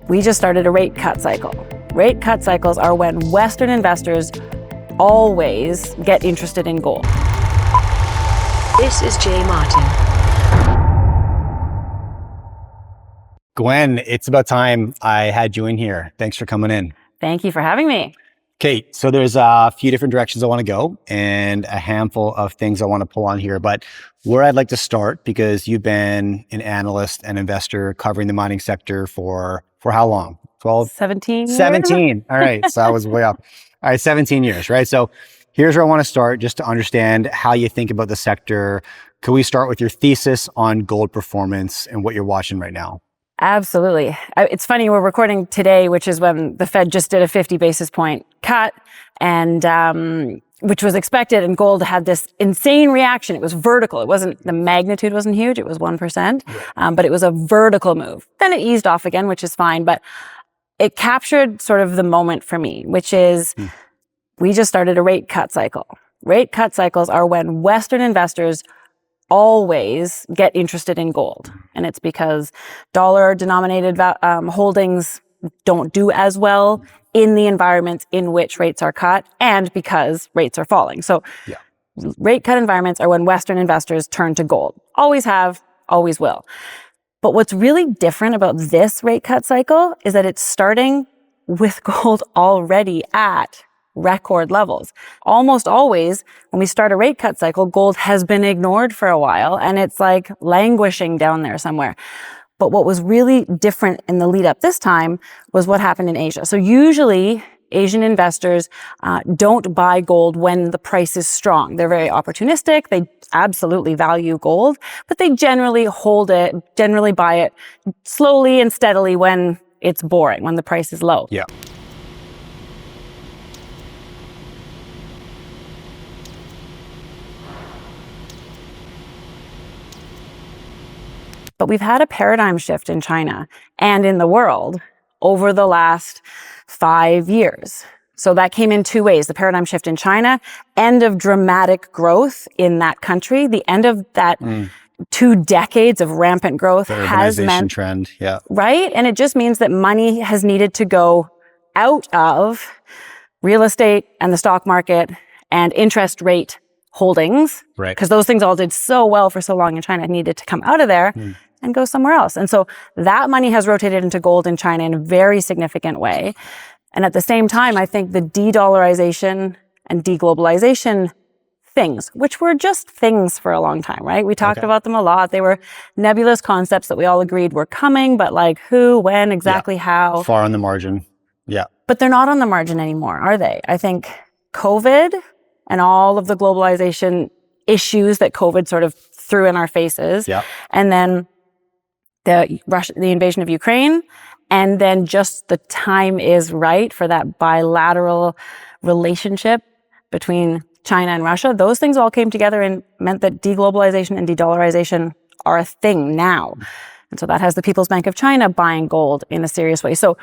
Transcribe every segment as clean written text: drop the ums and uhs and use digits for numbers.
We just started a rate cut cycle. Rate cut cycles are when Western investors always get interested in gold. This is Jay Martin. Gwen, it's about time I had you in here. Thanks for coming in. Thank you for having me. Kate, so there's a few different directions I want to go and a handful of things I want to pull on here. But where I'd like to start, because you've been an analyst and investor covering the mining sector for how long? 12? 17 years? 17. All right. So I was way up. All right. 17 years, right? So here's where I want to start just to understand how you think about the sector. Could we start with your thesis on gold performance and what you're watching right now? Absolutely. It's funny, we're recording today, which is when the Fed just did a 50 basis point cut, and which was expected, and gold had this insane reaction. It was vertical. The magnitude wasn't huge. It was 1%, but it was a vertical move. Then it eased off again, which is fine, but it captured sort of the moment for me, which is we just started a rate cut cycle. Rate cut cycles are when Western investors always get interested in gold. And it's because dollar-denominated holdings don't do as well in the environments in which rates are cut, and because rates are falling. So rate cut environments are when Western investors turn to gold. Always have, always will. But what's really different about this rate cut cycle is that it's starting with gold already at record levels. Almost always, when we start a rate cut cycle, gold has been ignored for a while and it's like languishing down there somewhere. But what was really different in the lead up this time was what happened in Asia. So usually Asian investors don't buy gold when the price is strong. They're very opportunistic. They absolutely value gold, but they generally hold it, generally buy it slowly and steadily when it's boring, when the price is low. Yeah. But we've had a paradigm shift in China and in the world over the last 5 years. So that came in two ways. The paradigm shift in China, end of dramatic growth in that country, the end of that 2 decades of rampant growth has meant trend, right? And it just means that money has needed to go out of real estate and the stock market and interest rate holdings, right? Because those things all did so well for so long in China, it needed to come out of there and go somewhere else. And so that money has rotated into gold in China in a very significant way. And at the same time, I think the de-dollarization and deglobalization things, which were just things for a long time, right? We talked about them a lot. They were nebulous concepts that we all agreed were coming, but like who, when, exactly how. Far on the margin. Yeah. But they're not on the margin anymore, are they? I think COVID and all of the globalization issues that COVID sort of threw in our faces. And then the invasion of Ukraine, and then just the time is right for that bilateral relationship between China and Russia. Those things all came together and meant that deglobalization and de-dollarization are a thing now. And so that has the People's Bank of China buying gold in a serious way. So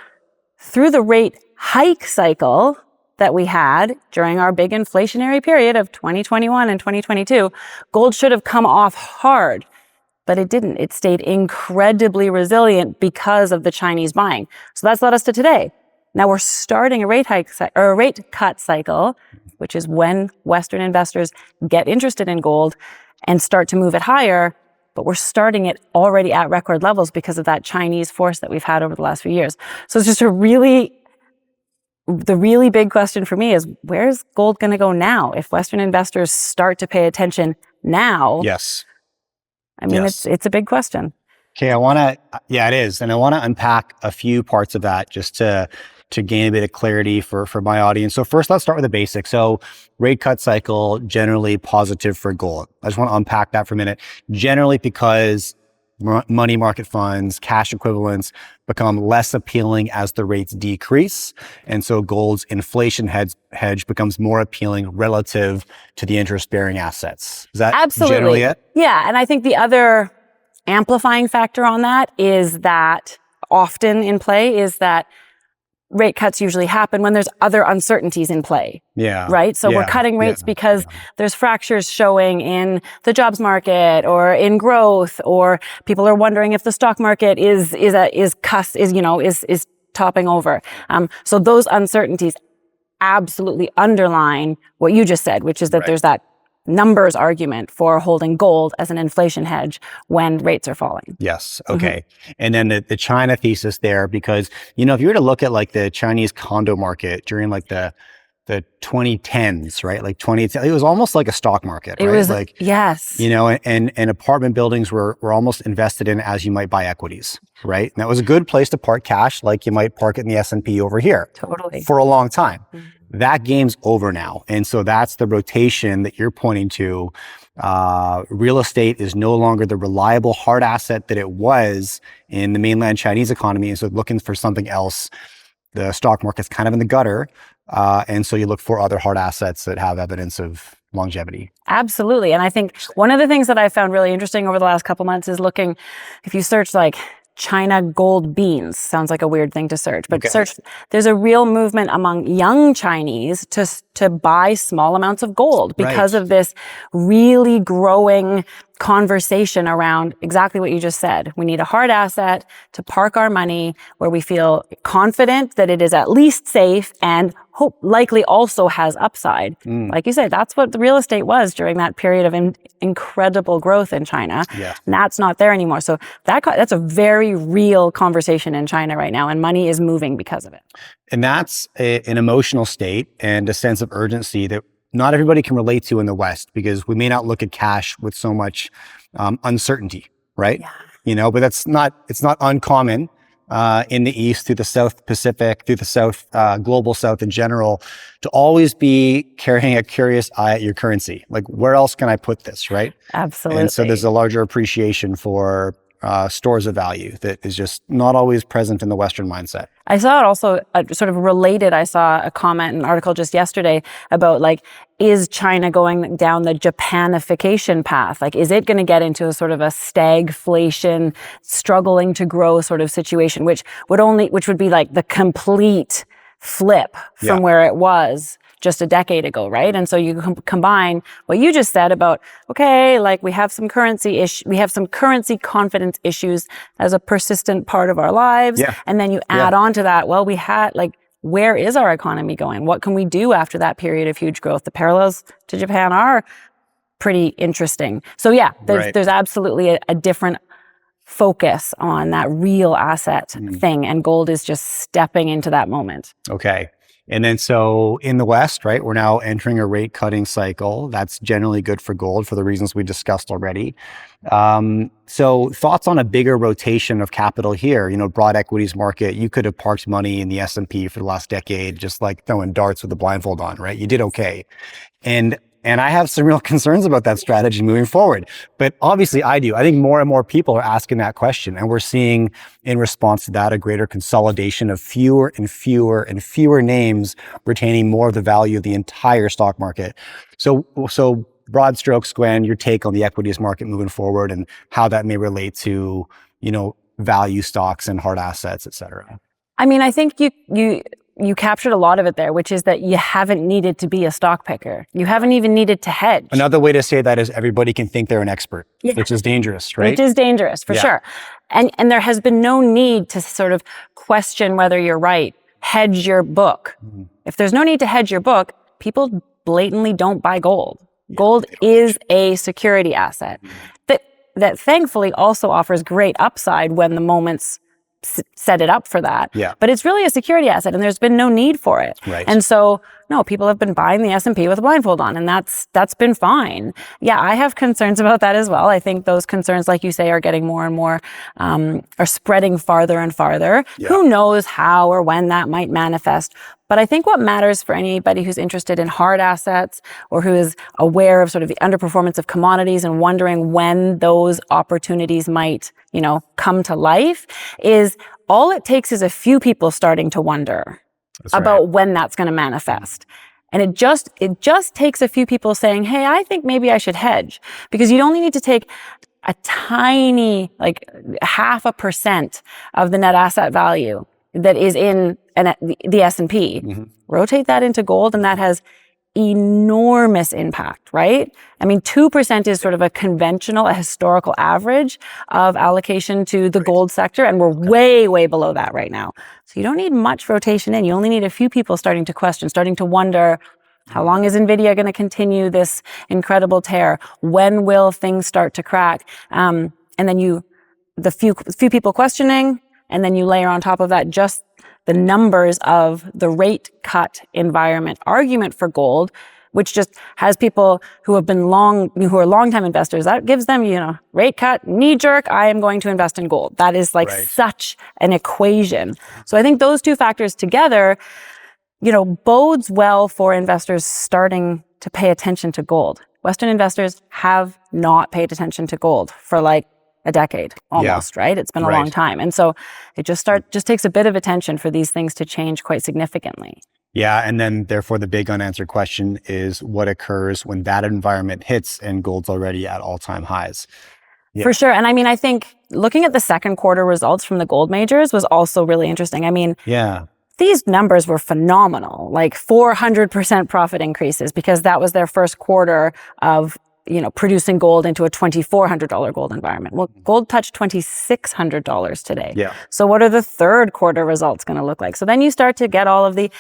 through the rate hike cycle that we had during our big inflationary period of 2021 and 2022, gold should have come off hard, but it didn't. It stayed incredibly resilient because of the Chinese buying. So that's led us to today. Now we're starting a rate cut cycle, which is when Western investors get interested in gold and start to move it higher, but we're starting it already at record levels because of that Chinese force that we've had over the last few years. So it's just the really big question for me is, where's gold going to go now? If Western investors start to pay attention now, I mean, it's a big question. Okay, it is. And I want to unpack a few parts of that just to gain a bit of clarity for my audience. So first, let's start with the basics. So rate cut cycle, generally positive for gold. I just want to unpack that for a minute. Generally because money market funds, cash equivalents become less appealing as the rates decrease. And so gold's inflation hedge becomes more appealing relative to the interest-bearing assets. Is that generally it? Yeah. And I think the other amplifying factor on that is that often in play is that rate cuts usually happen when there's other uncertainties in play. Yeah. Right? So we're cutting rates because there's fractures showing in the jobs market or in growth, or people are wondering if the stock market is topping over. So those uncertainties absolutely underline what you just said, which is that there's that numbers argument for holding gold as an inflation hedge when rates are falling. Yes. Okay. And then the China thesis there, because, if you were to look at like the Chinese condo market during like the 2010s, right? Like 2010, it was almost like a stock market, right? It was like, yes. And apartment buildings were almost invested in as you might buy equities, right? And that was a good place to park cash, like you might park it in the S&P over here. Totally. For a long time. That game's over now. And so that's the rotation that you're pointing to. Real estate is no longer the reliable hard asset that it was in the mainland Chinese economy. And so looking for something else, the stock market's kind of in the gutter. And so you look for other hard assets that have evidence of longevity. Absolutely. And I think one of the things that I found really interesting over the last couple months is looking, if you search like China gold beans, sounds like a weird thing to search, but search, there's a real movement among young Chinese to buy small amounts of gold because of this really growing conversation around exactly what you just said. We need a hard asset to park our money where we feel confident that it is at least safe and likely also has upside. Like you said, that's what the real estate was during that period of incredible growth in China. Yeah. And that's not there anymore. So that's a very real conversation in China right now, and money is moving because of it. And that's an emotional state and a sense of urgency that not everybody can relate to in the West, because we may not look at cash with so much uncertainty, right? Yeah. But it's not uncommon in the East, through the South Pacific, through the South, global South in general, to always be carrying a curious eye at your currency. Like, where else can I put this, right? Absolutely. And so there's a larger appreciation for stores of value that is just not always present in the Western mindset. I saw it also sort of related. I saw a comment, an article just yesterday about like, is China going down the Japanification path? Like, is it going to get into a sort of a stagflation, struggling to grow sort of situation, which would be like the complete flip from where it was just a decade ago, right? And so you combine what you just said about, okay, like we have some currency confidence issues as a persistent part of our lives. Yeah. And then you add on to that, well, we had like, where is our economy going? What can we do after that period of huge growth? The parallels to Japan are pretty interesting. So yeah, there's absolutely a different focus on that real asset thing. And gold is just stepping into that moment. Okay. And then so in the West, right, we're now entering a rate cutting cycle. That's generally good for gold for the reasons we discussed already. So thoughts on a bigger rotation of capital here, broad equities market. You could have parked money in the S&P for the last decade, just like throwing darts with a blindfold on, right? You did okay. And I have some real concerns about that strategy moving forward. But obviously I do. I think more and more people are asking that question. And we're seeing in response to that a greater consolidation of fewer and fewer and fewer names retaining more of the value of the entire stock market. So broad strokes, Gwen, your take on the equities market moving forward and how that may relate to, value stocks and hard assets, et cetera. I mean, I think you captured a lot of it there, which is that you haven't needed to be a stock picker. You haven't even needed to hedge. Another way to say that is everybody can think they're an expert, which is dangerous, right? Which is dangerous, for sure. And there has been no need to sort of question whether you're right. Hedge your book. If there's no need to hedge your book, people blatantly don't buy gold. Gold is a security asset that thankfully also offers great upside when the moments set it up for that. Yeah. But it's really a security asset and there's been no need for it. Right. And so, no, people have been buying the S&P with a blindfold on, and that's been fine. Yeah, I have concerns about that as well. I think those concerns, like you say, are getting more and more, are spreading farther and farther. Yeah. Who knows how or when that might manifest. But I think what matters for anybody who's interested in hard assets or who is aware of sort of the underperformance of commodities and wondering when those opportunities might, come to life is all it takes is a few people starting to wonder about when that's going to manifest. And it just takes a few people saying, hey, I think maybe I should hedge, because you'd only need to take a tiny, like 0.5% of the net asset value that is in the S&P, rotate that into gold, and that has enormous impact, right? I mean, 2% is sort of a conventional, a historical average of allocation to the gold sector, and we're way, way below that right now. So you don't need much rotation in. You only need a few people starting to question, starting to wonder, how long is NVIDIA going to continue this incredible tear? When will things start to crack? And then the few people questioning, and then you layer on top of that just the numbers of the rate cut environment argument for gold, which just has people who are longtime investors. That gives them, rate cut, knee jerk, I am going to invest in gold. That is like such an equation. So I think those two factors together, bodes well for investors starting to pay attention to gold. Western investors have not paid attention to gold for like a decade almost, right? It's been a long time. And so it just takes a bit of attention for these things to change quite significantly. Yeah. And then therefore the big unanswered question is what occurs when that environment hits and gold's already at all-time highs. Yeah. For sure. And I mean, I think looking at the second quarter results from the gold majors was also really interesting. I mean, these numbers were phenomenal, like 400% profit increases, because that was their first quarter of producing gold into a $2,400 gold environment. Well, gold touched $2,600 today. Yeah. So what are the third quarter results going to look like? So then you start to get all of the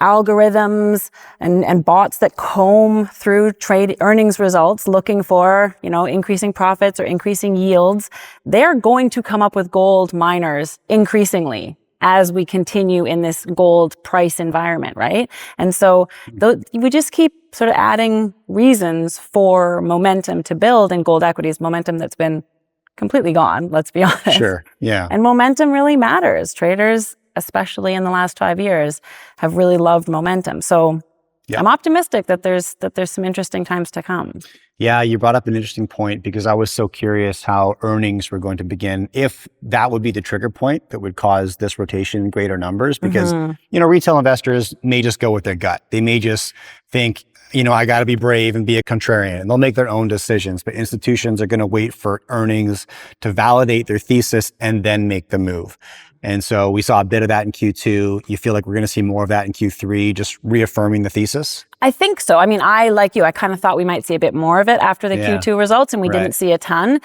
algorithms and bots that comb through trade earnings results looking for, increasing profits or increasing yields. They're going to come up with gold miners increasingly as we continue in this gold price environment, right? And so we just keep sort of adding reasons for momentum to build in gold equities, momentum that's been completely gone, let's be honest. Sure, yeah. And momentum really matters. Traders, especially in the last 5 years, have really loved momentum. So I'm optimistic that there's some interesting times to come. Yeah, you brought up an interesting point because I was so curious how earnings were going to begin, if that would be the trigger point that would cause this rotation in greater numbers. Because, retail investors may just go with their gut. They may just think, I got to be brave and be a contrarian, and they'll make their own decisions. But institutions are going to wait for earnings to validate their thesis and then make the move. And so we saw a bit of that in Q2. You feel like we're going to see more of that in Q3, just reaffirming the thesis? I think so. I mean, like you, I kind of thought we might see a bit more of it after the Q2 results, and we didn't see a ton.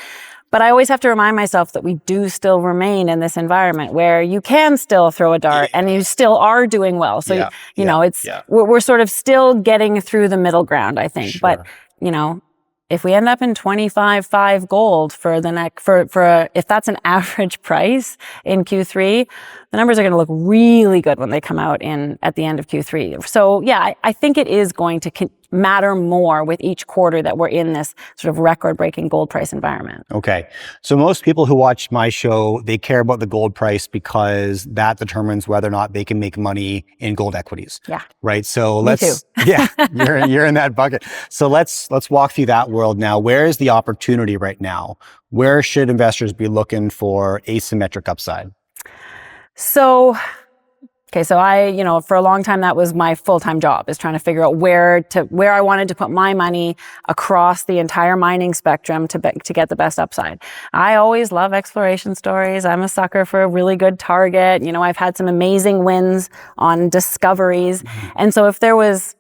But I always have to remind myself that we do still remain in this environment where you can still throw a dart and you still are doing well. So, we're sort of still getting through the middle ground, I think. Sure. But, if we end up in 25.5 gold for the next, if that's an average price in Q3, the numbers are going to look really good when they come out at the end of Q3. So I think it is going to matter more with each quarter that we're in this sort of record-breaking gold price environment. Okay. So most people who watch my show, they care about the gold price because that determines whether or not they can make money in gold equities. Yeah. Right. So Me too. you're in that bucket. So let's walk through that world now. Where is the opportunity right now? Where should investors be looking for asymmetric upside? So I, for a long time, that was my full-time job, is trying to figure out where I wanted to put my money across the entire mining spectrum to get the best upside. I always love exploration stories. I'm a sucker for a really good target. I've had some amazing wins on discoveries. And so if there was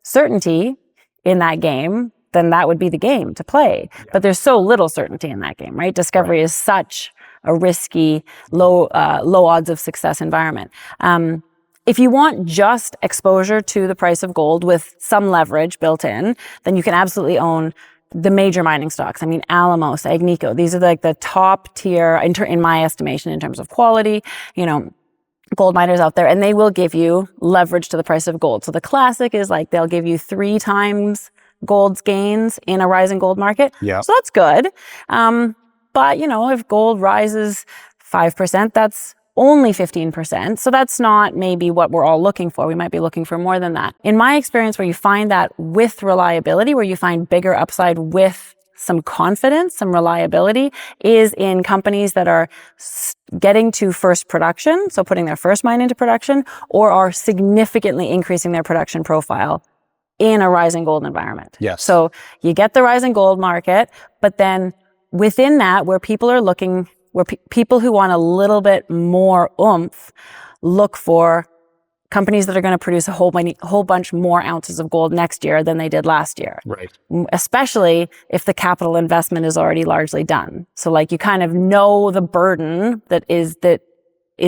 certainty in that game, then that would be the game to play. But there's so little certainty in that game, right? Discovery is such a risky, low odds of success environment. If you want just exposure to the price of gold with some leverage built in, then you can absolutely own the major mining stocks. I mean, Alamos, Agnico, these are like the top tier in my estimation in terms of quality, gold miners out there, and they will give you leverage to the price of gold. So the classic is like they'll give you 3 times gold's gains in a rising gold market. Yeah. So that's good. But, if gold rises 5%, that's only 15%. So that's not maybe what we're all looking for. We might be looking for more than that. In my experience, where you find that with reliability, where you find bigger upside with some confidence, some reliability, is in companies that are getting to first production, so putting their first mine into production, or are significantly increasing their production profile in a rising gold environment. Yes. So you get the rising gold market, but then within that, where people are looking, people who want a little bit more oomph, look for companies that are going to produce a whole bunch more ounces of gold next year than they did last year. Right. Especially if the capital investment is already largely done. So like you kind of know the burden that is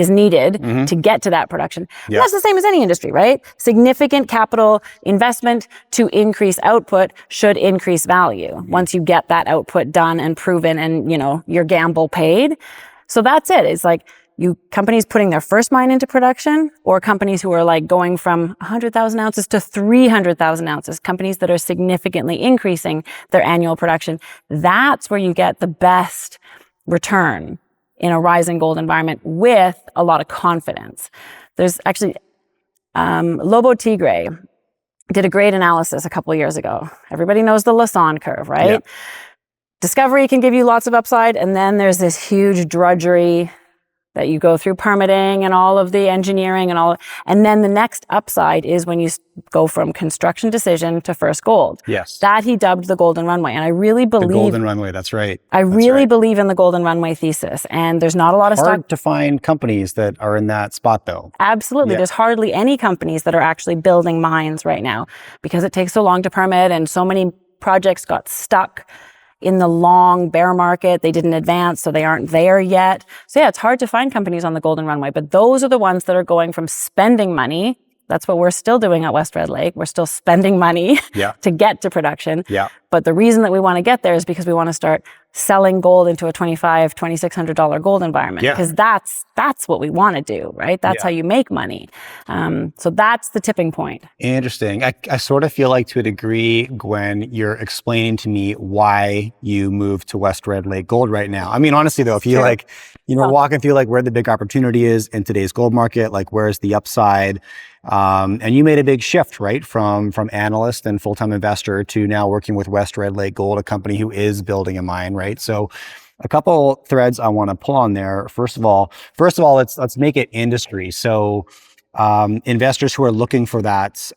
needed to get to that production. And that's the same as any industry, right? Significant capital investment to increase output should increase value once you get that output done and proven and, your gamble paid. So that's it. It's like companies putting their first mine into production, or companies who are like going from 100,000 ounces to 300,000 ounces, companies that are significantly increasing their annual production. That's where you get the best return in a rising gold environment with a lot of confidence. There's actually, Lobo Tigre did a great analysis a couple of years ago. Everybody knows the Lassonde curve, right? Yeah. Discovery can give you lots of upside, and then there's this huge drudgery that you go through permitting and all of the engineering and then the next upside is when you go from construction decision to first gold. Yes. That he dubbed the golden runway. And I really believe... The golden runway, that's right. I really believe in the golden runway thesis. And there's not a lot of hard to find companies that are in that spot though. Absolutely. Yeah. There's hardly any companies that are actually building mines right now because it takes so long to permit and so many projects got stuck in the long bear market. They didn't advance, so they aren't there yet. So yeah, it's hard to find companies on the golden runway, but those are the ones that are going from spending money. That's what we're still doing at West Red Lake. We're still spending money to get to production. Yeah. But the reason that we want to get there is because we want to start selling gold into a $2,500, $2,600 gold environment. Because that's what we want to do, right? That's how you make money. So that's the tipping point. Interesting. I sort of feel like, to a degree, Gwen, you're explaining to me why you moved to West Red Lake Gold right now. I mean, honestly though, if you walking through like where the big opportunity is in today's gold market, like where's the upside? And you made a big shift, right? From analyst and full-time investor to now working with West Red Lake Gold, a company who is building a mine, right? So a couple threads I want to pull on there. First of all, let's make it industry. So investors who are looking for that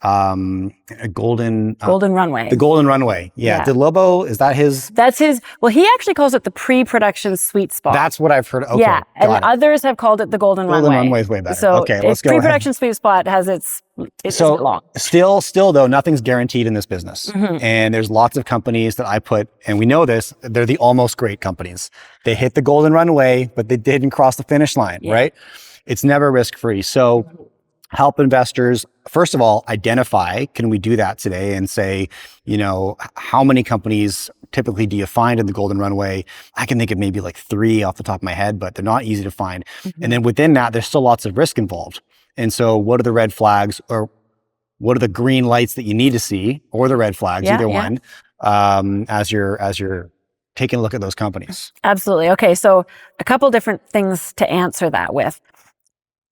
golden runway. The golden runway. Yeah. Did Lobo, is that his? That's his. Well, he actually calls it the pre-production sweet spot. That's what I've heard. Okay. Yeah. And others have called it the golden runway. Golden runway is way better. So okay, let's go. Pre-production sweet spot has it's so long. Still though, nothing's guaranteed in this business. And there's lots of companies that I put, and we know this, they're the almost great companies. They hit the golden runway, but they didn't cross the finish line, right? It's never risk-free. So help investors, first of all, identify, can we do that today and say, how many companies typically do you find in the golden runway? I can think of maybe like 3 off the top of my head, but they're not easy to find. And then within that, there's still lots of risk involved. And so what are the red flags, or what are the green lights that you need to see, or the red flags, either one, as you're taking a look at those companies? Absolutely. Okay. So a couple different things to answer that with.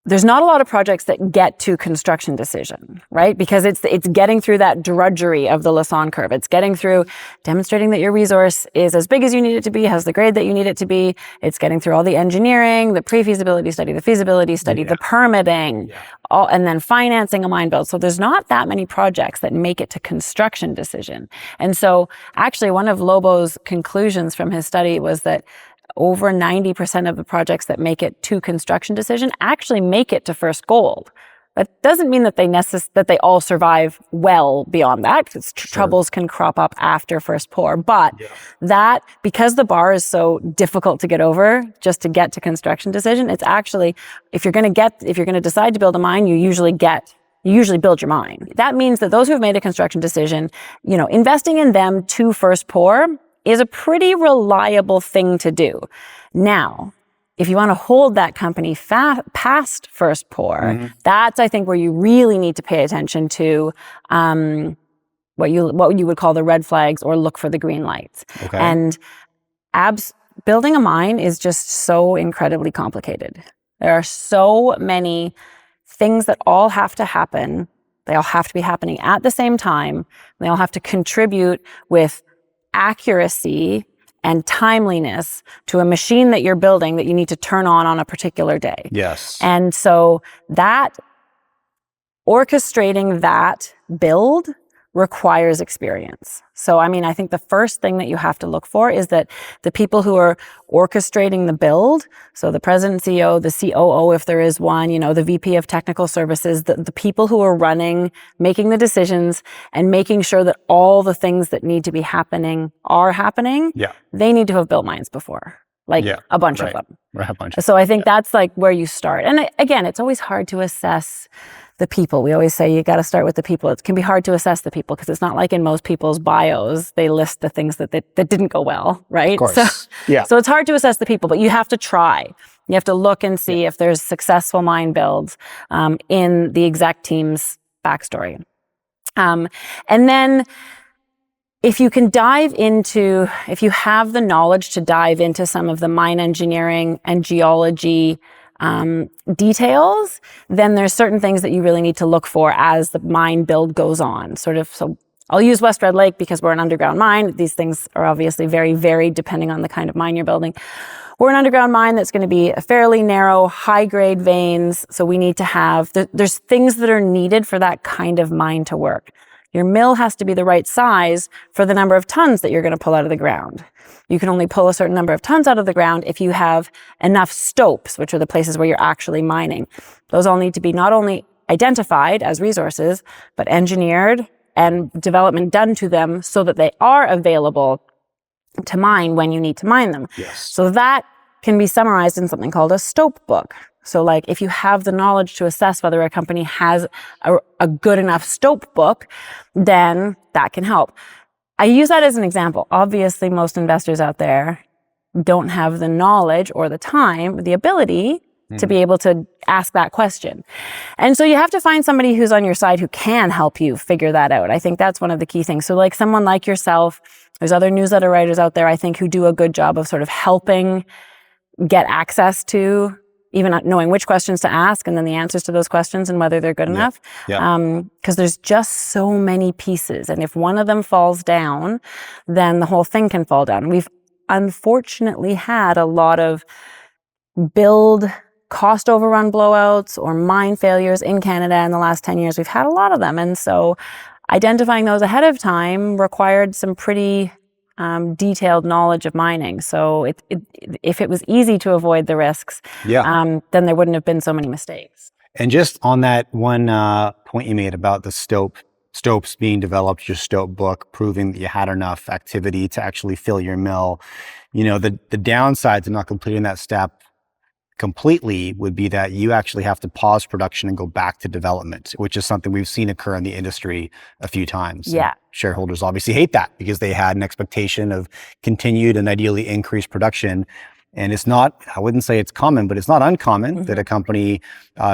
There's not a lot of projects that get to construction decision, right? Because it's getting through that drudgery of the Lassonde curve. It's getting through demonstrating that your resource is as big as you need it to be, has the grade that you need it to be. It's getting through all the engineering, the pre-feasibility study, the feasibility study, the permitting, and then financing a mine build. So there's not that many projects that make it to construction decision. And so actually one of Lobo's conclusions from his study was that over 90% of the projects that make it to construction decision actually make it to first gold. That doesn't mean that they all survive well beyond that, because troubles can crop up after first pour. But that, because the bar is so difficult to get over just to get to construction decision, it's actually, if you're going to decide to build a mine, you usually build your mine. That means that those who have made a construction decision, investing in them to first pour is a pretty reliable thing to do. Now, if you want to hold that company past first pour, that's, I think, where you really need to pay attention to what you would call the red flags, or look for the green lights. Okay. And building a mine is just so incredibly complicated. There are so many things that all have to happen. They all have to be happening at the same time. They all have to contribute with accuracy and timeliness to a machine that you're building that you need to turn on a particular day. Yes. And so that orchestrating that build requires experience. So, I mean, I think the first thing that you have to look for is that the people who are orchestrating the build, so the president, CEO, the COO, if there is one, the VP of technical services, the people who are running, making the decisions and making sure that all the things that need to be happening are happening, they need to have built mines before, a bunch of them. Right, a bunch. So I think that's like where you start. And again, it's always hard to assess the people. We always say you got to start with the people. It can be hard to assess the people because it's not like in most people's bios, they list the things that didn't go well, right? Of course. So it's hard to assess the people, but you have to try. You have to look and see if there's successful mine builds in the exec team's backstory. And then if you have the knowledge to dive into some of the mine engineering and geology details, then there's certain things that you really need to look for as the mine build goes on. So I'll use West Red Lake because we're an underground mine. These things are obviously very varied depending on the kind of mine you're building. We're an underground mine that's going to be a fairly narrow, high-grade veins. So we need to have, there's things that are needed for that kind of mine to work. Your mill has to be the right size for the number of tons that you're going to pull out of the ground. You can only pull a certain number of tons out of the ground if you have enough stopes, which are the places where you're actually mining. Those all need to be not only identified as resources, but engineered and development done to them so that they are available to mine when you need to mine them. Yes. So that can be summarized in something called a stope book. So like if you have the knowledge to assess whether a company has a good enough stope book, then that can help. I use that as an example. Obviously, most investors out there don't have the knowledge or the time, the ability to be able to ask that question. And so you have to find somebody who's on your side who can help you figure that out. I think that's one of the key things. So like someone like yourself, there's other newsletter writers out there, I think, who do a good job of sort of helping get access to even not knowing which questions to ask and then the answers to those questions and whether they're good enough. Because there's just so many pieces. And if one of them falls down, then the whole thing can fall down. We've unfortunately had a lot of build cost overrun blowouts or mine failures in Canada in the last 10 years. We've had a lot of them. And so identifying those ahead of time required some pretty detailed knowledge of mining. So if it was easy to avoid the risks, then there wouldn't have been so many mistakes. And just on that one point you made about the stopes being developed, your stope book, proving that you had enough activity to actually fill your mill, the downside to not completing that step completely would be that you actually have to pause production and go back to development, which is something we've seen occur in the industry a few times. And shareholders obviously hate that because they had an expectation of continued and ideally increased production. And it's not, I wouldn't say it's common, but it's not uncommon that a company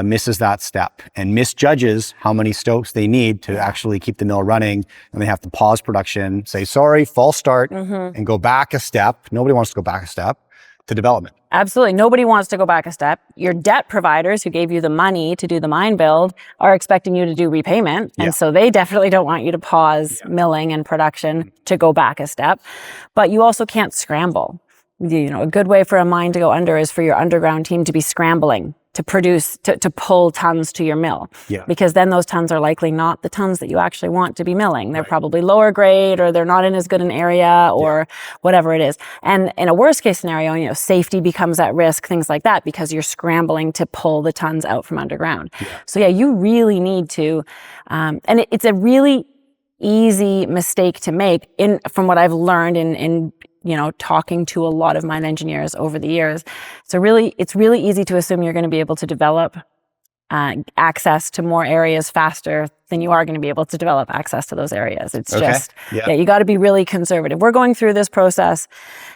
misses that step and misjudges how many stopes they need to actually keep the mill running. And they have to pause production, say, sorry, false start, and go back a step. Nobody wants to go back a step to development. Absolutely. Nobody wants to go back a step. Your debt providers who gave you the money to do the mine build are expecting you to do repayment. And so they definitely don't want you to pause milling and production to go back a step. But you also can't scramble. A good way for a mine to go under is for your underground team to be scrambling to produce, to pull tons to your mill. Because then those tons are likely not the tons that you actually want to be milling. They're probably lower grade, or they're not in as good an area, or whatever it is. And in a worst case scenario, safety becomes at risk, things like that, because you're scrambling to pull the tons out from underground. So you really need to, and it's a really easy mistake to make from what I've learned in talking to a lot of mine engineers over the years. So it's really easy to assume you're going to be able to develop access to more areas faster than you are going to be able to develop access to those areas. It's you got to be really conservative. We're going through this process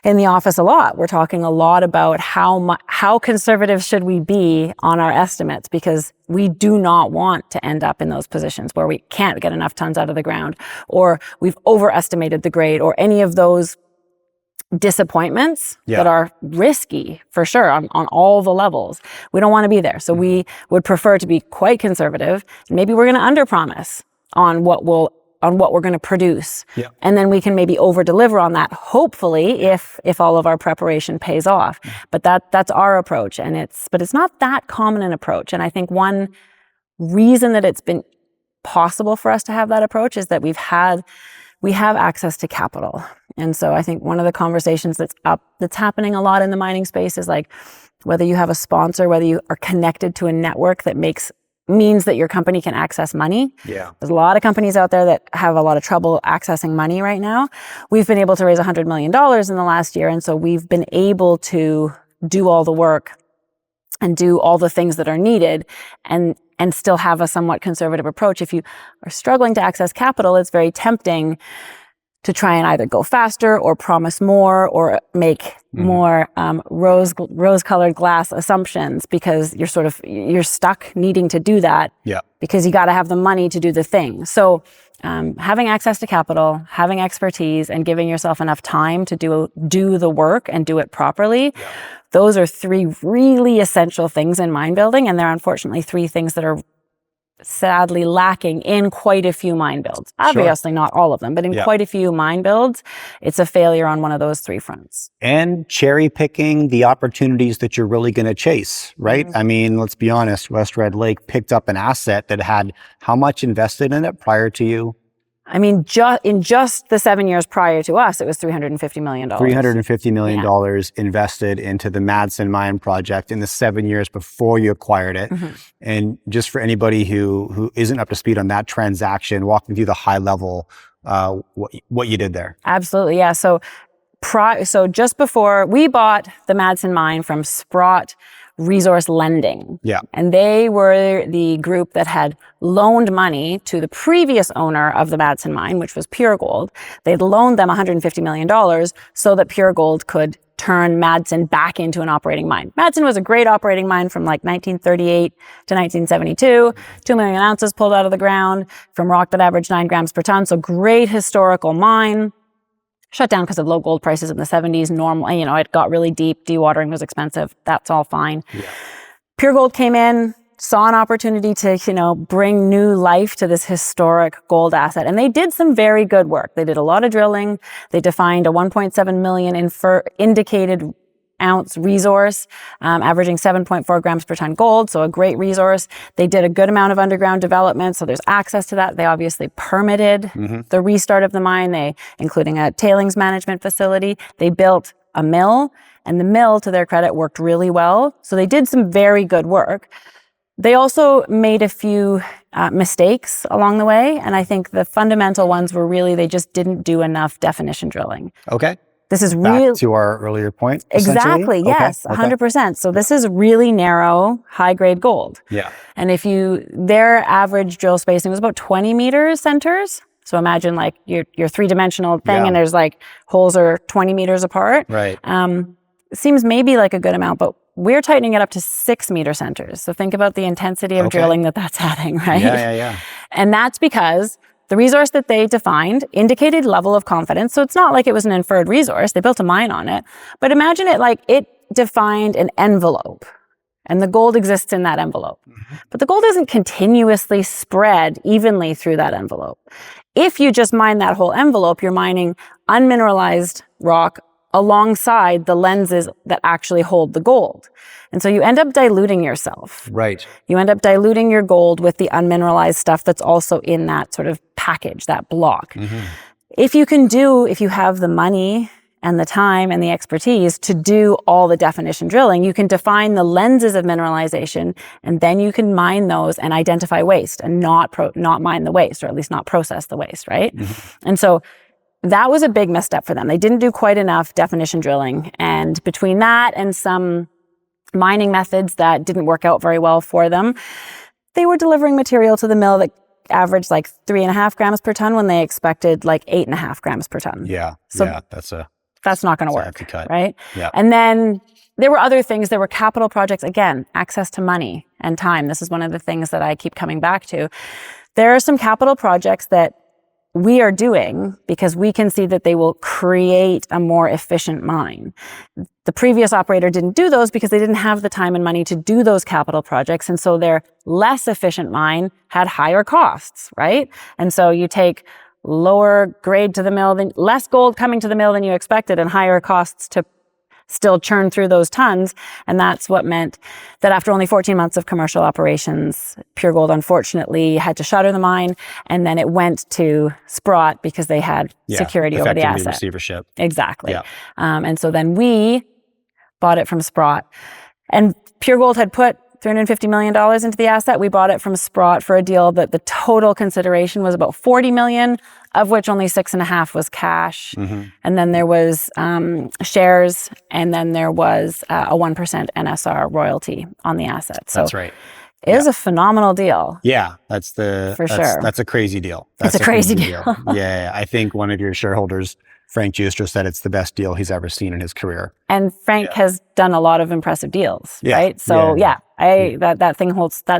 in the office a lot. We're talking a lot about how conservative should we be on our estimates, because we do not want to end up in those positions where we can't get enough tons out of the ground, or we've overestimated the grade, or any of those disappointments that are risky for sure on all the levels. We don't want to be there. So we would prefer to be quite conservative. Maybe we're going to underpromise on what we're going to produce. And then we can maybe over deliver on that, hopefully, if all of our preparation pays off. But that's our approach. But it's not that common an approach. And I think one reason that it's been possible for us to have that approach is that we have access to capital. And so I think one of the conversations that's happening a lot in the mining space is like whether you have a sponsor, whether you are connected to a network that means that your company can access money. Yeah. There's a lot of companies out there that have a lot of trouble accessing money right now. We've been able to raise $100 million in the last year. And so we've been able to do all the work and do all the things that are needed and still have a somewhat conservative approach. If you are struggling to access capital, it's very tempting to try and either go faster or promise more or make more rose-colored glass assumptions because you're stuck needing to do that because you got to have the money to do the thing. So having access to capital, having expertise, and giving yourself enough time to do the work and do it properly, those are three really essential things in mine building, and they're unfortunately three things that are sadly lacking in quite a few mine builds. Obviously not all of them, but in quite a few mine builds, it's a failure on one of those three fronts. And cherry picking the opportunities that you're really going to chase, right? I mean, let's be honest, West Red Lake picked up an asset that had how much invested in it prior to you? I mean, in just the 7 years prior to us, it was $350 million. $350 million invested into the Madson Mine project in the 7 years before you acquired it. And just for anybody who isn't up to speed on that transaction, walk me through the high level, what you did there. Absolutely, yeah. So just before we bought the Madson Mine from Sprott Resource Lending. And they were the group that had loaned money to the previous owner of the Madson Mine, which was Pure Gold. They'd loaned them $150 million so that Pure Gold could turn Madsen back into an operating mine. Madsen was a great operating mine from like 1938 to 1972, 2 million ounces pulled out of the ground from rock that averaged 9 grams per ton. So great historical mine. Shut down because of low gold prices in the 70s. Normal, it got really deep. Dewatering was expensive. That's all fine. Pure Gold came in, saw an opportunity to, bring new life to this historic gold asset. And they did some very good work. They did a lot of drilling. They defined a 1.7 million indicated ounce resource, averaging 7.4 grams per ton gold. So a great resource. They did a good amount of underground development. So there's access to that. They obviously permitted the restart of the mine, including a tailings management facility. They built a mill, and the mill, to their credit, worked really well. So they did some very good work. They also made a few mistakes along the way. And I think the fundamental ones were really, they just didn't do enough definition drilling. Okay. This is back to our earlier point. Exactly. Yes. 100%. So this is really narrow, high grade gold. And their average drill spacing was about 20 meters centers. So imagine like your 3-dimensional thing and there's like holes are 20 meters apart. Seems maybe like a good amount, but we're tightening it up to 6 meter centers. So think about the intensity of drilling that's adding, right? And that's because the resource that they defined indicated level of confidence. So it's not like it was an inferred resource. They built a mine on it. But imagine it like it defined an envelope and the gold exists in that envelope. But the gold isn't continuously spread evenly through that envelope. If you just mine that whole envelope, you're mining unmineralized rock alongside the lenses that actually hold the gold. And so you end up diluting yourself. You end up diluting your gold with the unmineralized stuff that's also in that sort of package, that block. If you have the money and the time and the expertise to do all the definition drilling, you can define the lenses of mineralization, and then you can mine those and identify waste and not mine the waste, or at least not process the waste, right? And so that was a big misstep for them. They didn't do quite enough definition drilling. And between that and some mining methods that didn't work out very well for them, they were delivering material to the mill that averaged like 3.5 grams per ton when they expected like 8.5 grams per ton. That's not going to work, right? And then there were other things. There were capital projects. Again, access to money and time. This is one of the things that I keep coming back to. There are some capital projects that we are doing because we can see that they will create a more efficient mine. The previous operator didn't do those because they didn't have the time and money to do those capital projects. And so their less efficient mine had higher costs, right? And so you take lower grade to the mill, less gold coming to the mill than you expected, and higher costs to still churn through those tons. And that's what meant that after only 14 months of commercial operations, Pure Gold unfortunately had to shutter the mine. And then it went to Sprott because they had security over the effectively asset. receivership. Exactly. Yeah. And so then we bought it from Sprott. And Pure Gold had put $350 million into the asset. We bought it from Sprott for a deal that the total consideration was about $40 million, of which only 6.5 was cash. And then there was shares, and then there was a 1% NSR royalty on the asset. So That's right. it was a phenomenal deal. Yeah, sure. That's a crazy deal. It's a crazy deal. Yeah, I think one of your shareholders, Frank Juster, said it's the best deal he's ever seen in his career. And Frank has done a lot of impressive deals, right? So that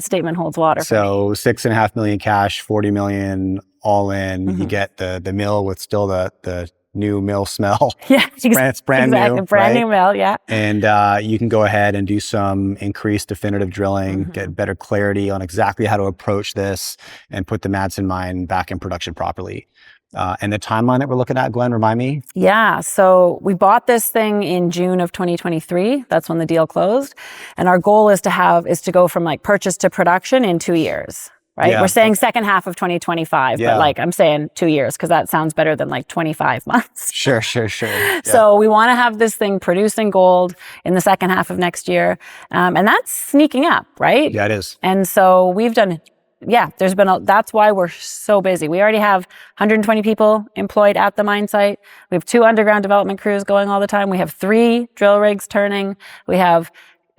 statement holds water for me. So 6.5 million cash, 40 million all in. You get the mill with still the new mill smell. Yeah, it's brand new, brand right? new mill. Yeah, and you can go ahead and do some increased definitive drilling, get better clarity on exactly how to approach this, and put the Madson Mine back in production properly. And the timeline that we're looking at, Gwen, remind me? Yeah, so we bought this thing in June of 2023. That's when the deal closed. And our goal is to go from like purchase to production in 2 years, right? Yeah. We're saying second half of 2025, but like I'm saying 2 years because that sounds better than like 25 months. Sure. Yeah. So we want to have this thing producing gold in the second half of next year. And that's sneaking up, right? Yeah, it is. And so we've done... that's why we're so busy. We already have 120 people employed at the mine site. We have 2 underground development crews going all the time. We have 3 drill rigs turning. We have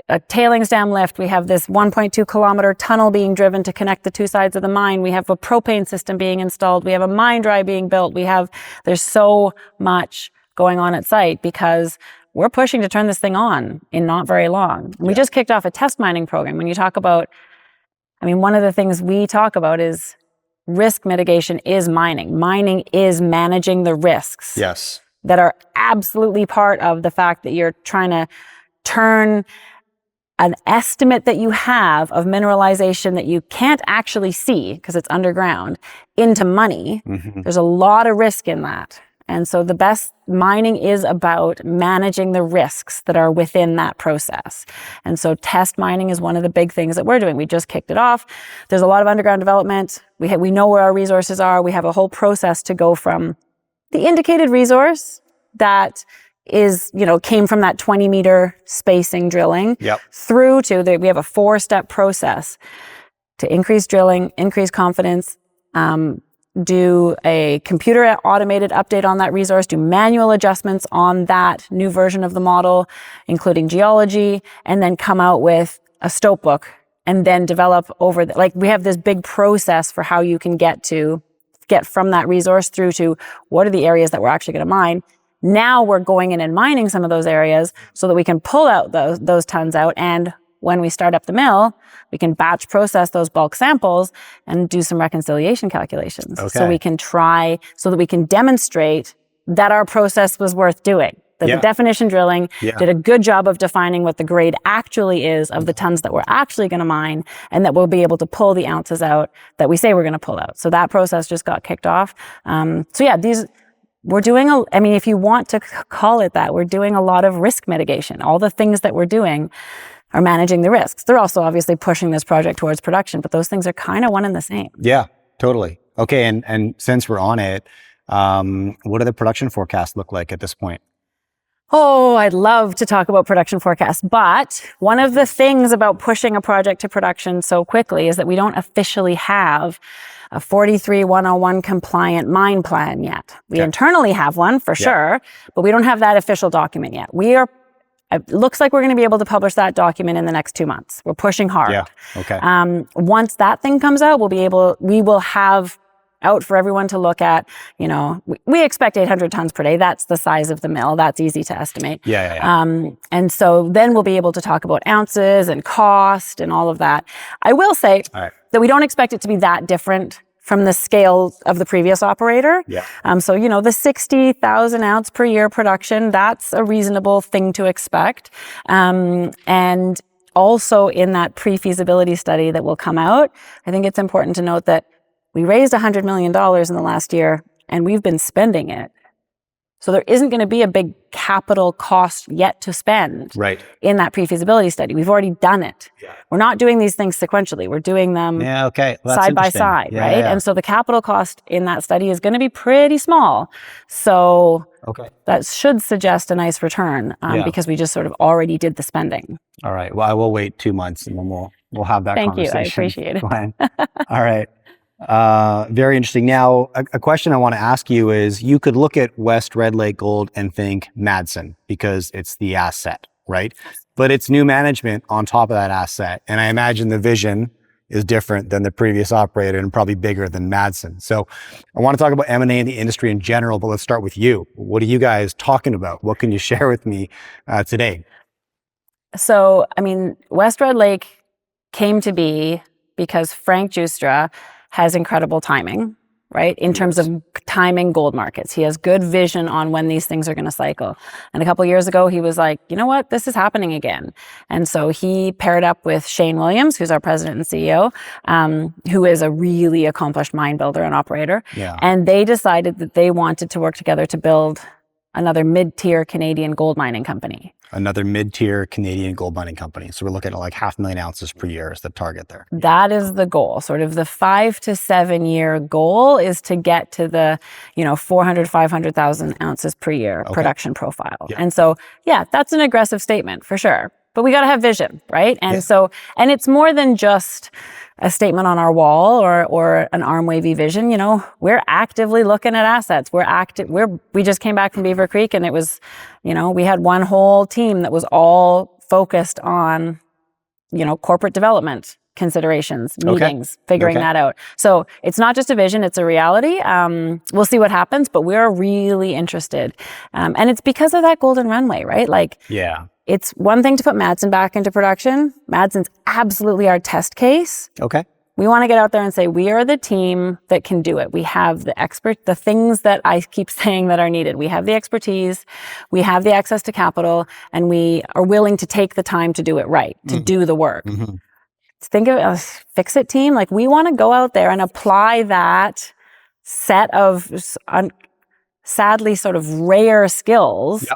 a tailings dam lift. We have this 1.2 kilometer tunnel being driven to connect the 2 sides of the mine. We have a propane system being installed. We have a mine dry being built. There's so much going on at site because we're pushing to turn this thing on in not very long. We just kicked off a test mining program. When you talk about, one of the things we talk about is risk mitigation is mining. Mining is managing the risks. Yes. That are absolutely part of the fact that you're trying to turn an estimate that you have of mineralization that you can't actually see because it's underground into money. There's a lot of risk in that. And so the best mining is about managing the risks that are within that process. And so test mining is one of the big things that we're doing. We just kicked it off. There's a lot of underground development. We know where our resources are. We have a whole process to go from the indicated resource that is, came from that 20-meter spacing drilling through to we have a 4-step process to increase drilling, increase confidence, do a computer automated update on that resource, do manual adjustments on that new version of the model, including geology, and then come out with a stope book and then develop we have this big process for how you can get from that resource through to what are the areas that we're actually going to mine. Now we're going in and mining some of those areas so that we can pull out those tons out. And when we start up the mill, we can batch process those bulk samples and do some reconciliation calculations. Okay. So that we can demonstrate that our process was worth doing. That the definition drilling did a good job of defining what the grade actually is of the tons that we're actually going to mine, and that we'll be able to pull the ounces out that we say we're going to pull out. So that process just got kicked off. We're doing if you want to call it that, we're doing a lot of risk mitigation. All the things that we're doing are managing the risks. They're also obviously pushing this project towards production, but those things are kind of one and the same. Yeah, totally. Okay, and since we're on it, what do the production forecasts look like at this point? Oh, I'd love to talk about production forecasts, but one of the things about pushing a project to production so quickly is that we don't officially have a 43-101 compliant mine plan yet. We internally have one for sure, but we don't have that official document yet. It looks like we're going to be able to publish that document in the next 2 months. We're pushing hard. Yeah. Okay. Once that thing comes out, we will have out for everyone to look at. We expect 800 tons per day. That's the size of the mill. That's easy to estimate. Yeah. And so then we'll be able to talk about ounces and cost and all of that. I will say that we don't expect it to be that different from the scale of the previous operator. Yeah. The 60,000 ounce per year production, that's a reasonable thing to expect. And also in that pre-feasibility study that will come out, I think it's important to note that we raised $100 million in the last year, and we've been spending it So there isn't going to be a big capital cost yet to spend in that pre-feasibility study. We've already done it. Yeah. We're not doing these things sequentially. We're doing them side by side, right? Yeah. And so the capital cost in that study is going to be pretty small. So that should suggest a nice return because we just sort of already did the spending. All right. Well, I will wait 2 months and then we'll have that conversation. Thank you. I appreciate it. Gwen. All right. Very interesting. Now, a question I want to ask you is, you could look at West Red Lake Gold and think Madsen because it's the asset, right? But it's new management on top of that asset. And I imagine the vision is different than the previous operator and probably bigger than Madsen. So I want to talk about M&A in the industry in general, but let's start with you. What are you guys talking about? What can you share with me today? So, I mean, West Red Lake came to be because Frank Justra has incredible timing, right? In terms of timing gold markets. He has good vision on when these things are going to cycle. And a couple of years ago, he was like, you know what, this is happening again. And so he paired up with Shane Williams, who's our president and CEO, who is a really accomplished mine builder and operator. Yeah. And they decided that they wanted to work together to build another mid-tier Canadian gold mining company. Another mid-tier Canadian gold mining company. So we're looking at like 500,000 ounces per year is the target there. That is the goal. Sort of the 5 to 7 year goal is to get to the, 400, 500,000 ounces per year production profile. Yeah. And so, that's an aggressive statement for sure. But we got to have vision, right? And so, and it's more than just a statement on our wall or an arm wavy vision. We're actively looking at assets. We just came back from Beaver Creek and it was, we had one whole team that was all focused on, corporate development considerations, meetings, figuring that out. So it's not just a vision, it's a reality. We'll see what happens, but we're really interested. And it's because of that golden runway, right? It's one thing to put Madsen back into production. Madsen's absolutely our test case. Okay. We want to get out there and say, we are the team that can do it. We have the things that I keep saying that are needed. We have the expertise, we have the access to capital, and we are willing to take the time to do it right, to do the work. Mm-hmm. Think of it as a fix-it team. We want to go out there and apply that set of sadly sort of rare skills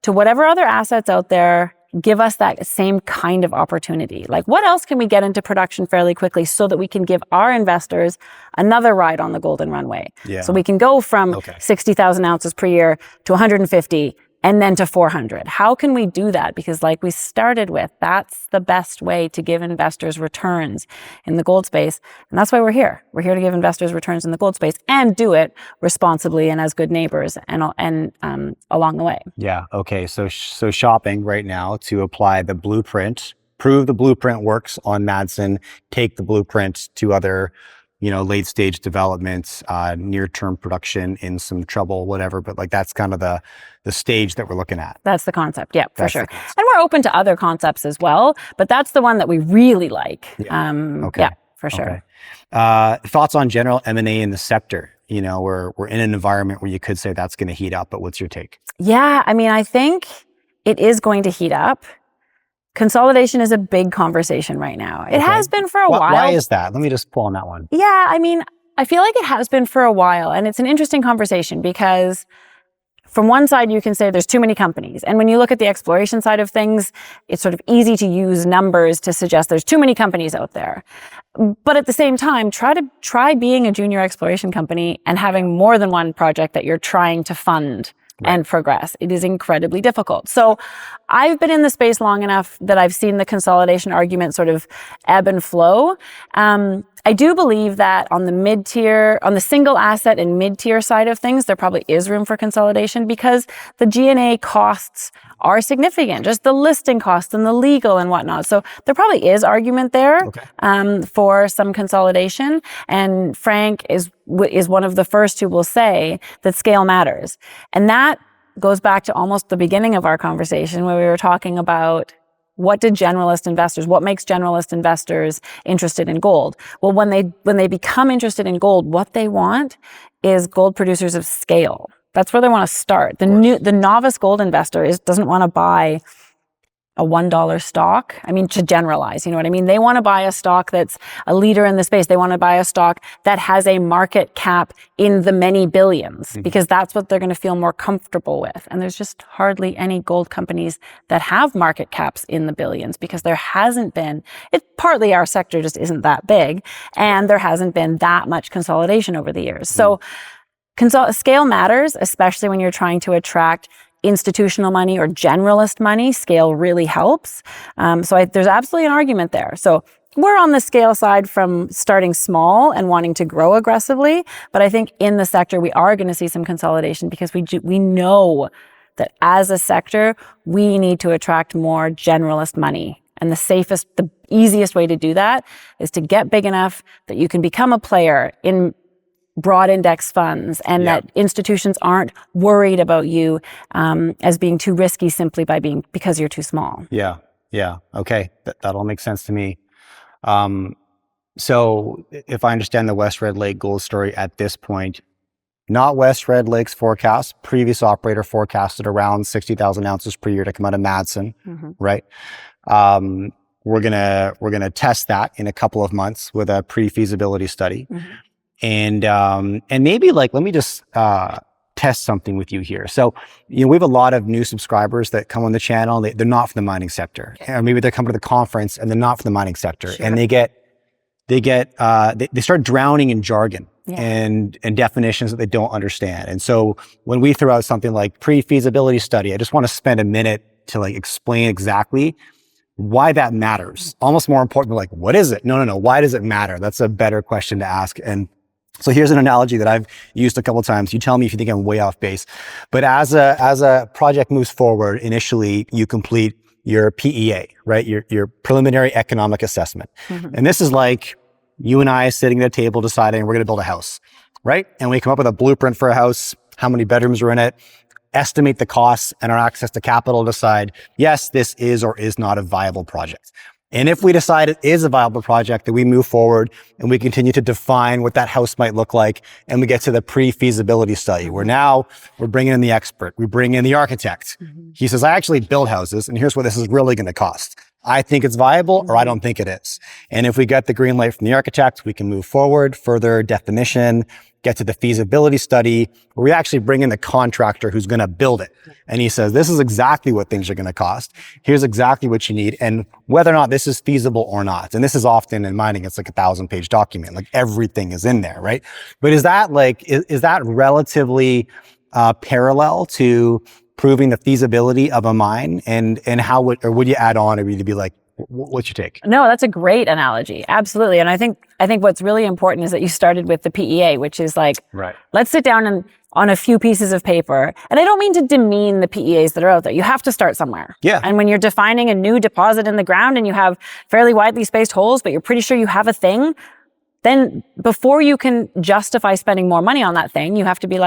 to whatever other assets out there give us that same kind of opportunity. What else can we get into production fairly quickly so that we can give our investors another ride on the golden runway? Yeah. So we can go from 60,000 ounces per year to 150 and then to 400. How can we do that? Because like we started with, that's the best way to give investors returns in the gold space. And that's why we're here. We're here to give investors returns in the gold space and do it responsibly and as good neighbors and along the way. Yeah. Okay. So shopping right now to apply the blueprint, prove the blueprint works on Madsen, take the blueprint to other late stage developments, near term production in some trouble, whatever. But that's kind of the stage that we're looking at. That's the concept. Yeah, for sure. And we're open to other concepts as well, but that's the one that we really like. Yeah, for sure. Thoughts on general M&A in the sector? We're in an environment where you could say that's going to heat up, but what's your take? Yeah, I think it is going to heat up. Consolidation is a big conversation right now. It has been for a while. Why is that? Let me just pull on that one. Yeah, I feel like it has been for a while, and it's an interesting conversation because from one side, you can say there's too many companies. And when you look at the exploration side of things, it's sort of easy to use numbers to suggest there's too many companies out there. But at the same time, try being a junior exploration company and having more than one project that you're trying to fund and progress. It is incredibly difficult. So I've been in the space long enough that I've seen the consolidation argument sort of ebb and flow. I do believe that on the single asset and mid-tier side of things, there probably is room for consolidation because the G&A costs are significant, just the listing costs and the legal and whatnot. So there probably is argument there for some consolidation. And Frank is one of the first who will say that scale matters. And that goes back to almost the beginning of our conversation where we were talking about what makes generalist investors interested in gold? Well, when they become interested in gold, what they want is gold producers of scale. That's where they want to start. The novice gold investor doesn't want to buy a $1 stock. I mean, to generalize, you know what I mean? They want to buy a stock that's a leader in the space. They want to buy a stock that has a market cap in the many billions, because that's what they're going to feel more comfortable with. And there's just hardly any gold companies that have market caps in the billions, because there hasn't been, it's partly our sector just isn't that big, and there hasn't been that much consolidation over the years. So scale matters, especially when you're trying to attract institutional money or generalist money. Scale really helps. There's absolutely an argument there. So we're on the scale side from starting small and wanting to grow aggressively. But I think in the sector, we are going to see some consolidation, because we know that as a sector, we need to attract more generalist money. And the easiest way to do that is to get big enough that you can become a player in broad index funds, and that institutions aren't worried about you as being too risky simply because you're too small. Yeah. Okay. That all makes sense to me. So if I understand the West Red Lake gold story at this point, not West Red Lake's forecast, previous operator forecasted around 60,000 ounces per year to come out of Madsen, right? We're gonna test that in a couple of months with a pre-feasibility study. And maybe let me just test something with you here. So, we have a lot of new subscribers that come on the channel. They're not from the mining sector, or maybe they come to the conference and they're not from the mining sector, and they start drowning in jargon and definitions that they don't understand. And so when we throw out something like pre-feasibility study, I just want to spend a minute to explain exactly why that matters. Almost more important, what is it? No. Why does it matter? That's a better question to ask. And so here's an analogy that I've used a couple of times. You tell me if you think I'm way off base. But as a project moves forward, initially you complete your PEA, right? Your preliminary economic assessment. And this is like you and I sitting at a table deciding we're going to build a house, right? And we come up with a blueprint for a house, how many bedrooms are in it, estimate the costs and our access to capital, decide, yes, this is or is not a viable project. And if we decide it is a viable project, then we move forward and we continue to define what that house might look like. And we get to the pre-feasibility study, where now we're bringing in the expert. We bring in the architect. He says, I actually build houses, and here's what this is really going to cost. I think it's viable, or I don't think it is. And if we get the green light from the architect, we can move forward, further definition, get to the feasibility study, where we actually bring in the contractor who's going to build it. And he says, this is exactly what things are going to cost. Here's exactly what you need, and whether or not this is feasible or not. And this is often in mining, it's like a 1,000-page document. Everything is in there, right? But is that is that relatively parallel to proving the feasibility of a mine? And how would you add on, or would you be what's your take? No, that's a great analogy. Absolutely. And I think what's really important is that you started with the PEA, which is let's sit down and on a few pieces of paper. And I don't mean to demean the PEAs that are out there. You have to start somewhere. Yeah. And when you're defining a new deposit in the ground and you have fairly widely spaced holes, but you're pretty sure you have a thing, then before you can justify spending more money on that thing, you have to be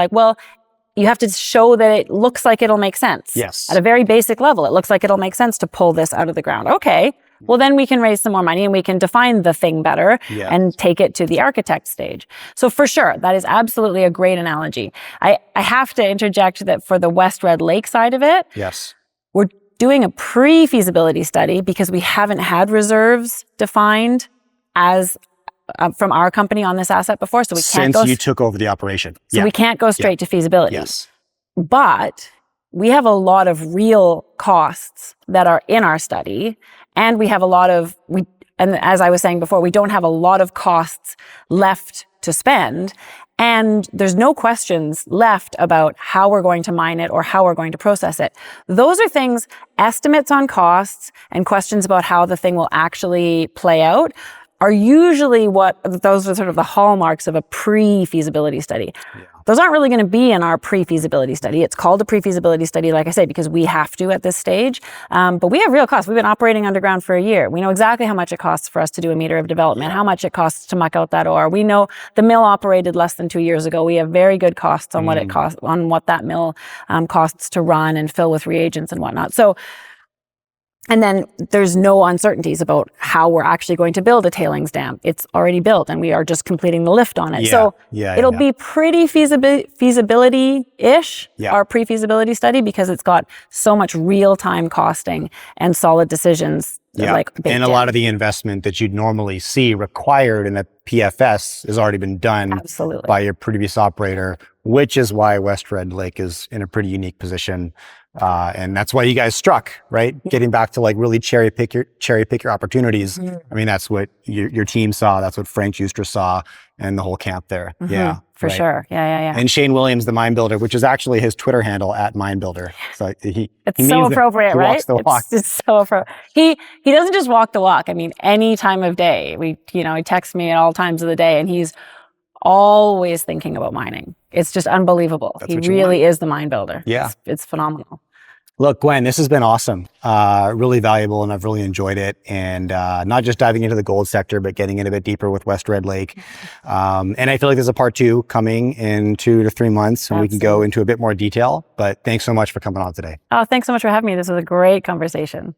you have to show that it looks like it'll make sense. Yes. At a very basic level, it looks like it'll make sense to pull this out of the ground. Okay. Well, then we can raise some more money and we can define the thing better and take it to the architect stage. So for sure, that is absolutely a great analogy. I have to interject that for the West Red Lake side of it, we're doing a pre-feasibility study because we haven't had reserves defined as from our company on this asset before. So we can't Since you took over the operation. So we can't go straight to feasibility. Yes. But we have a lot of real costs that are in our study. And we have and as I was saying before, we don't have a lot of costs left to spend. And there's no questions left about how we're going to mine it or how we're going to process it. Those are things, estimates on costs and questions about how the thing will actually play out are usually those are sort of the hallmarks of a pre-feasibility study. Yeah. Those aren't really going to be in our pre-feasibility study. It's called a pre-feasibility study, like I say, because we have to at this stage. But we have real costs. We've been operating underground for a year. We know exactly how much it costs for us to do a meter of development, how much it costs to muck out that ore. We know the mill operated less than 2 years ago. We have very good costs on what it costs, on what that mill costs to run and fill with reagents and whatnot. So And then there's no uncertainties about how we're actually going to build a tailings dam. It's already built and we are just completing the lift on it. So it'll be pretty feasibility-ish, our pre-feasibility study, because it's got so much real-time costing and solid decisions. Like and a lot of the investment that you'd normally see required in a PFS has already been done by your previous operator, which is why West Red Lake is in a pretty unique position. And that's why you guys struck, right? Getting back to like really cherry pick your opportunities. I mean, that's what your team saw. That's what Frank Juster saw and the whole camp there. Yeah, for sure. Yeah. And Shane Williams, the mine builder, which is actually his Twitter handle @minebuilder. So it's so appropriate, right? Walks the walk. It's so appropriate. He doesn't just walk the walk. I mean, any time of day, he texts me at all times of the day, and he's always thinking about mining. It's just unbelievable. He really is the mine builder. Yeah. It's phenomenal. Look, Gwen, this has been awesome, really valuable, and I've really enjoyed it. And not just diving into the gold sector, but getting in a bit deeper with West Red Lake. And I feel like there's a part 2 coming in 2 to 3 months, and we can go into a bit more detail. But thanks so much for coming on today. Oh, thanks so much for having me. This was a great conversation.